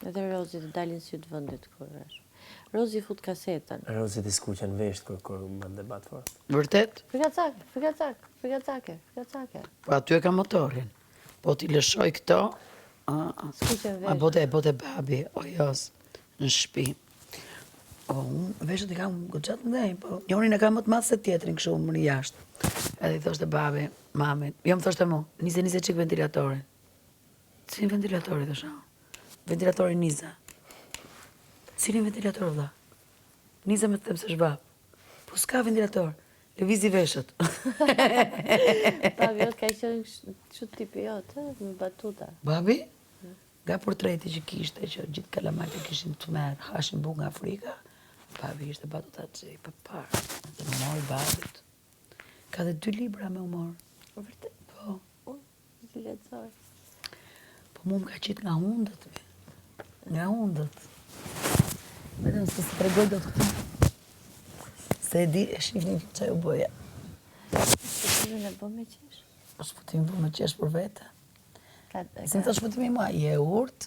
Edhe Rozi të dalin sy të vëndit kur është. Rozi fut kasetën. Rozi të skuqen vesht kur bën debat fort. Vërtet? Frikacake. Po aty e ka motorin. Po t'i lëshoj këto, Skuqen a vesht. bote babi, o jos, në shtëpi. O, unë veshët i kam goxhat mëdhenj, po njonin e kam më të madh se tjetrin kështu më jashtë. Edhe i thoshte babi, mamit, jo më thoshte mu, nize çik ventilatorin. Cilin ventilatori thosha? Ventilatori Niza. Cilin ventilator vlla? Niza më të them se shbab. Po s'ka ventilator. Lëvizi veshët. Babi jot ka qenë kështu tipi jot, me batuta. Babi? Nga portreti që kishte, që gjithë kalamajt e kishin të merë, hashin buk nga Afrika, babi ishte batuta që i përparë, dhe më mori babit. Ka dhe 2 libra me humor. Vërtet? Po. Si lexoj. Po mu më ka qitë nga hundët, nga hundët. Vetëm se se tregoj do të këtu. Se e di, e shifni që u bëja. Shpëtimin e bë me qesh? Shpëtimin bë me qesh për vete. Si më të shpëtimi mua, i e urt,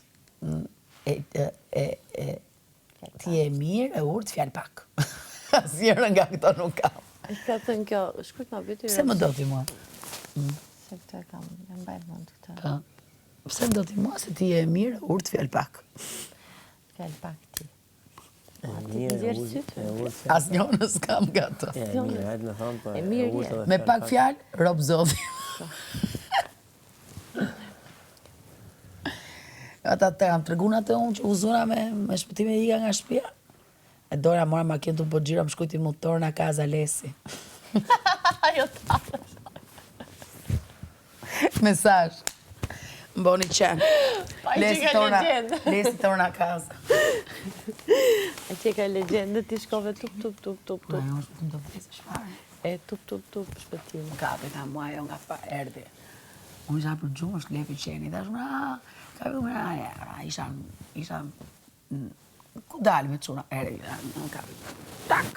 ti e mirë, e urt, fjallë pak. Asnjëra nga këto nuk kam. Ka thënë kjo, shkurt ma bëti. Pse më do ti mua? Se këtë e kam, e mbaj mund këtë. Pa. Pse më do ti mua, se ti e mirë, e urt, fjallë pak. Fjallë pak ti. Asnjëra s'kam nga to. E mirë, hajtë në thonë, po E mirë je. Me pak fjallë, rob zodhi. Ata të kam tregu në atë unë që uzuna me shpëtime iga nga shtëpia. E dora mora makinë të më bëgjira më shkujti motor në kaza lesi. Jo talësh. Mesazh. Më boni qenë. që ka legjendë. Lesi torna kaza. E që ka legjendë, ti shkove tup. Po, jo, shpëtim të vëzë shfarë. E tup, shpëtim. Kapi ta mua jo nga pa erdi. Unë isha për gjumë, është lepi qeni. Thash, ka vë më isha ku dalë me quna, erdi, në kapi. Tak!